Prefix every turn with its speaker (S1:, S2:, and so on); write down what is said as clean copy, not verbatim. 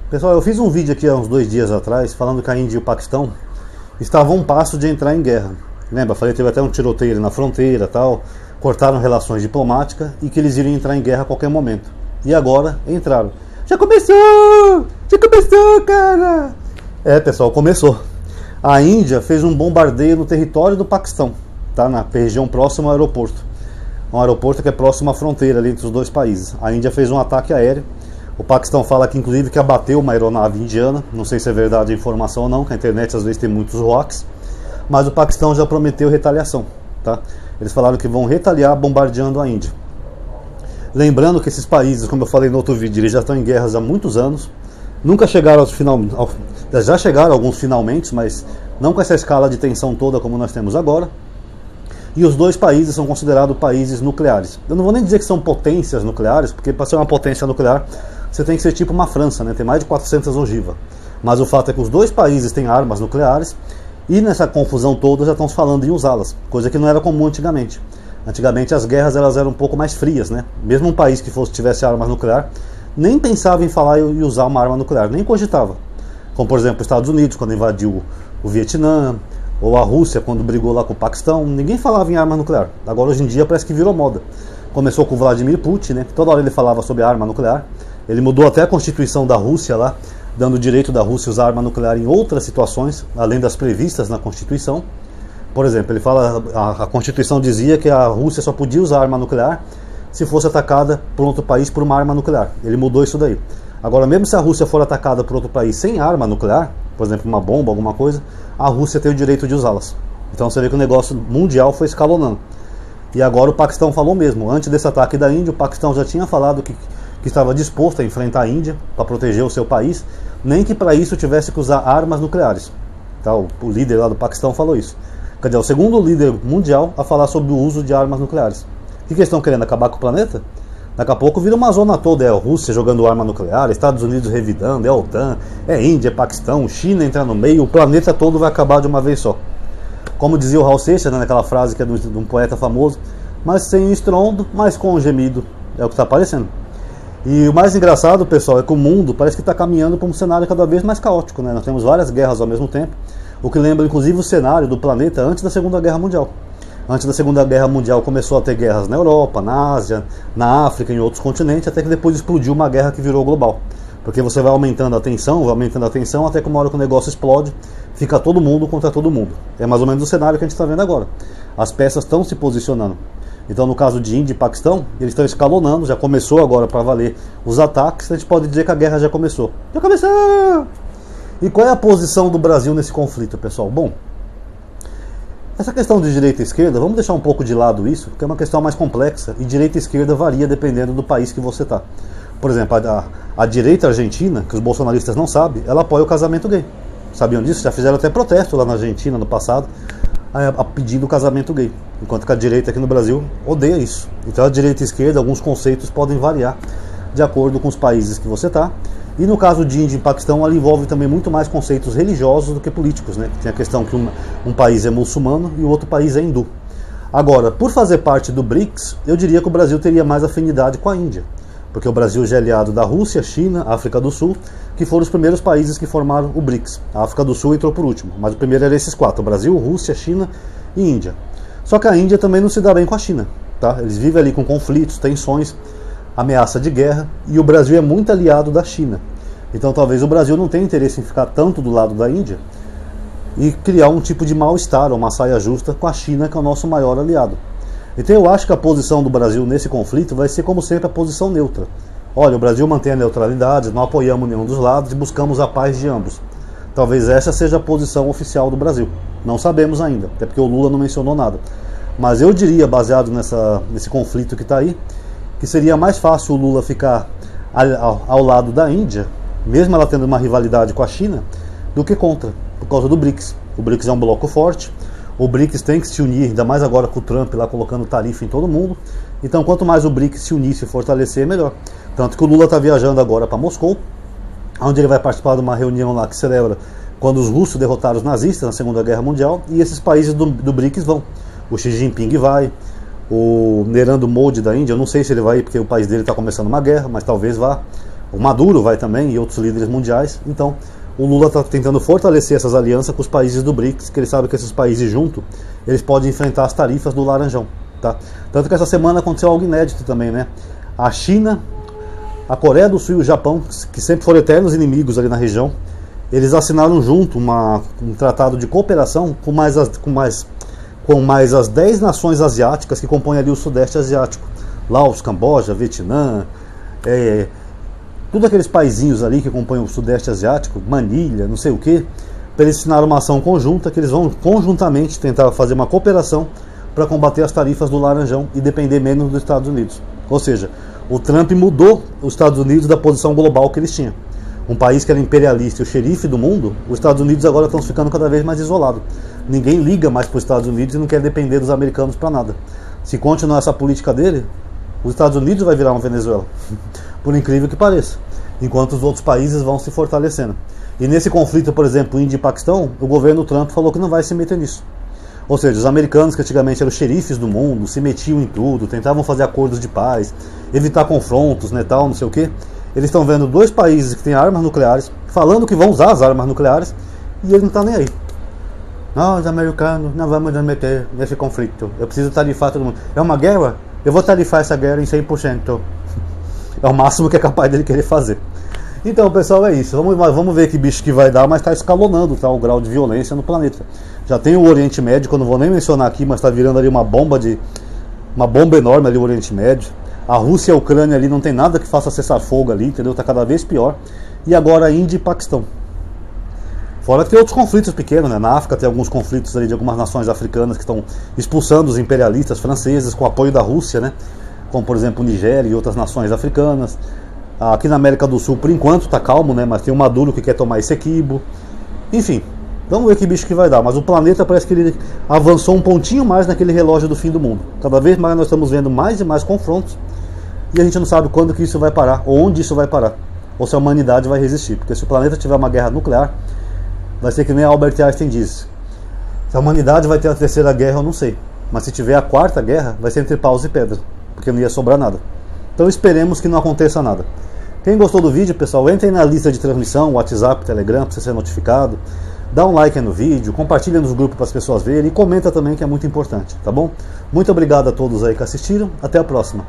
S1: Pessoal, eu fiz um vídeo aqui há uns 2 dias atrás falando que a Índia e o Paquistão estavam a um passo de entrar em guerra. Lembra? Falei que teve até um tiroteio ali na fronteira, tal, cortaram relações diplomáticas e que eles iriam entrar em guerra a qualquer momento. E agora entraram. Já começou! Já começou, cara! É, pessoal, começou. A Índia fez um bombardeio no território do Paquistão, tá? Na região próxima ao aeroporto. Um aeroporto que é próximo à fronteira ali entre os dois países. A Índia fez um ataque aéreo. O Paquistão fala que inclusive que abateu uma aeronave indiana. Não sei se é verdade a informação ou não, que a internet às vezes tem muitos hoax. Mas o Paquistão já prometeu retaliação, tá? Eles falaram que vão retaliar bombardeando a Índia. Lembrando que esses países, como eu falei no outro vídeo, eles já estão em guerras há muitos anos. Nunca chegaram aos já chegaram alguns finalmente, mas não com essa escala de tensão toda como nós temos agora. E os dois países são considerados países nucleares. Eu não vou nem dizer que são potências nucleares, porque para ser uma potência nuclear você tem que ser tipo uma França, né? Tem mais de 400 ogivas. Mas o fato é que os dois países têm armas nucleares e nessa confusão toda já estão falando em usá-las, coisa que não era comum antigamente. Antigamente as guerras elas eram um pouco mais frias, né? Mesmo um país que tivesse armas nucleares nem pensava em falar e usar uma arma nuclear, nem cogitava. Como por exemplo os Estados Unidos quando invadiu o Vietnã, ou a Rússia quando brigou lá com o Paquistão, ninguém falava em arma nuclear. Agora hoje em dia parece que virou moda. Começou com o Vladimir Putin, né? Toda hora ele falava sobre arma nuclear. Ele mudou até a constituição da Rússia lá, dando o direito da Rússia a usar arma nuclear em outras situações, além das previstas na Constituição. Por exemplo, ele fala, a Constituição dizia que a Rússia só podia usar arma nuclear se fosse atacada por outro país por uma arma nuclear. Ele mudou isso daí. Agora, mesmo se a Rússia for atacada por outro país sem arma nuclear, por exemplo, uma bomba, alguma coisa, a Rússia tem o direito de usá-las. Então você vê que o negócio mundial foi escalonando. E agora o Paquistão falou mesmo. Antes desse ataque da Índia, o Paquistão já tinha falado que estava disposto a enfrentar a Índia para proteger o seu país, nem que para isso tivesse que usar armas nucleares. Tá? O líder lá do Paquistão falou isso. Quer dizer, o segundo líder mundial a falar sobre o uso de armas nucleares. O que eles estão querendo? Acabar com o planeta? Daqui a pouco vira uma zona toda, é a Rússia jogando arma nuclear, Estados Unidos revidando, é a OTAN, é Índia, é Paquistão, China entra no meio, o planeta todo vai acabar de uma vez só. Como dizia o Raul Seixas, né, naquela frase que é de um poeta famoso, mas sem estrondo, mas com um gemido, é o que está aparecendo. E o mais engraçado, pessoal, é que o mundo parece que está caminhando para um cenário cada vez mais caótico, né? Nós temos várias guerras ao mesmo tempo, o que lembra inclusive o cenário do planeta antes da Segunda Guerra Mundial. Antes da Segunda Guerra Mundial começou a ter guerras na Europa, na Ásia, na África, em outros continentes, até que depois explodiu uma guerra que virou global. Porque você vai aumentando a tensão, até que uma hora que o negócio explode, fica todo mundo contra todo mundo. É mais ou menos o cenário que a gente está vendo agora. As peças estão se posicionando. Então no caso de Índia e Paquistão, eles estão escalonando, já começou agora para valer os ataques, a gente pode dizer que a guerra já começou. Já começou! E qual é a posição do Brasil nesse conflito, pessoal? Bom, essa questão de direita e esquerda, vamos deixar um pouco de lado isso, porque é uma questão mais complexa, e direita e esquerda varia dependendo do país que você está. Por exemplo, a direita argentina, que os bolsonaristas não sabem, ela apoia o casamento gay. Sabiam disso? Já fizeram até protesto lá na Argentina no passado, a pedindo o casamento gay. Enquanto que a direita aqui no Brasil odeia isso. Então a direita e a esquerda, alguns conceitos podem variar de acordo com os países que você está. E no caso de Índia e Paquistão, ela envolve também muito mais conceitos religiosos do que políticos, né? Tem a questão que um país é muçulmano e o outro país é hindu. Agora, por fazer parte do BRICS, eu diria que o Brasil teria mais afinidade com a Índia. Porque o Brasil já é aliado da Rússia, China, África do Sul, que foram os primeiros países que formaram o BRICS. A África do Sul entrou por último, mas o primeiro era esses quatro: Brasil, Rússia, China e Índia. Só que a Índia também não se dá bem com a China, tá? Eles vivem ali com conflitos, tensões, ameaça de guerra, e o Brasil é muito aliado da China. Então talvez o Brasil não tenha interesse em ficar tanto do lado da Índia e criar um tipo de mal-estar, uma saia justa com a China, que é o nosso maior aliado. Então eu acho que a posição do Brasil nesse conflito vai ser, como sempre, a posição neutra. Olha, o Brasil mantém a neutralidade, não apoiamos nenhum dos lados e buscamos a paz de ambos. Talvez essa seja a posição oficial do Brasil. Não sabemos ainda, até porque o Lula não mencionou nada. Mas eu diria, baseado nesse conflito que está aí, que seria mais fácil o Lula ficar ao lado da Índia, mesmo ela tendo uma rivalidade com a China, do que contra, por causa do BRICS. O BRICS é um bloco forte, o BRICS tem que se unir, ainda mais agora com o Trump lá colocando tarifa em todo mundo. Então quanto mais o BRICS se unir, se fortalecer, melhor. Tanto que o Lula está viajando agora para Moscou, onde ele vai participar de uma reunião lá que celebra quando os russos derrotaram os nazistas na Segunda Guerra Mundial, e esses países do BRICS vão. O Xi Jinping vai, o Narendra Modi da Índia, eu não sei se ele vai ir porque o país dele está começando uma guerra, mas talvez vá. O Maduro vai também e outros líderes mundiais. Então o Lula está tentando fortalecer essas alianças com os países do BRICS, que ele sabe que esses países juntos, eles podem enfrentar as tarifas do Laranjão. Tá? Tanto que essa semana aconteceu algo inédito também, né? A China, a Coreia do Sul e o Japão, que sempre foram eternos inimigos ali na região, eles assinaram junto um tratado de cooperação com mais as 10 nações asiáticas que compõem ali o Sudeste Asiático. Laos, Camboja, Vietnã, tudo aqueles paizinhos ali que compõem o Sudeste Asiático, Manilha, não sei o que, para eles assinaram uma ação conjunta que eles vão conjuntamente tentar fazer uma cooperação para combater as tarifas do Laranjão e depender menos dos Estados Unidos. Ou seja, o Trump mudou os Estados Unidos da posição global que eles tinham. Um país que era imperialista e o xerife do mundo, os Estados Unidos agora estão ficando cada vez mais isolados. Ninguém liga mais para os Estados Unidos e não quer depender dos americanos para nada. Se continuar essa política dele, os Estados Unidos vai virar uma Venezuela, por incrível que pareça, enquanto os outros países vão se fortalecendo. E nesse conflito, por exemplo, Índia e Paquistão, o governo Trump falou que não vai se meter nisso. Ou seja, os americanos, que antigamente eram os xerifes do mundo, se metiam em tudo, tentavam fazer acordos de paz, evitar confrontos, né, tal, não sei o que, eles estão vendo dois países que têm armas nucleares, falando que vão usar as armas nucleares, e eles não estão nem aí. Nós, americanos, não vamos nos meter nesse conflito. Eu preciso tarifar todo mundo. É uma guerra? Eu vou tarifar essa guerra em 100%. É o máximo que é capaz dele querer fazer. Então, pessoal, é isso. Vamos ver que bicho que vai dar, mas está escalonando, tá, o grau de violência no planeta. Já tem o Oriente Médio, que eu não vou nem mencionar aqui, mas está virando ali uma bomba enorme ali o Oriente Médio. A Rússia e a Ucrânia ali não tem nada que faça cessar fogo ali, entendeu? Está cada vez pior. E agora a Índia e Paquistão. Fora que tem outros conflitos pequenos, né? Na África tem alguns conflitos ali de algumas nações africanas que estão expulsando os imperialistas franceses com apoio da Rússia, né? Como por exemplo Nigéria e outras nações africanas. Aqui na América do Sul, por enquanto, está calmo, né? Mas tem o Maduro que quer tomar Essequibo. Enfim, vamos ver que bicho que vai dar. Mas o planeta parece que ele avançou um pontinho mais naquele relógio do fim do mundo. Cada vez mais nós estamos vendo mais e mais confrontos. E a gente não sabe quando que isso vai parar, ou onde isso vai parar. Ou se a humanidade vai resistir. Porque se o planeta tiver uma guerra nuclear, vai ser que nem Albert Einstein disse. Se a humanidade vai ter a terceira guerra, eu não sei. Mas se tiver a quarta guerra, vai ser entre paus e pedras. Porque não ia sobrar nada. Então esperemos que não aconteça nada. Quem gostou do vídeo, pessoal, entrem na lista de transmissão, WhatsApp, Telegram, para você ser notificado. Dá um like aí no vídeo, compartilha nos grupos para as pessoas verem e comenta também, que é muito importante, tá bom? Muito obrigado a todos aí que assistiram. Até a próxima.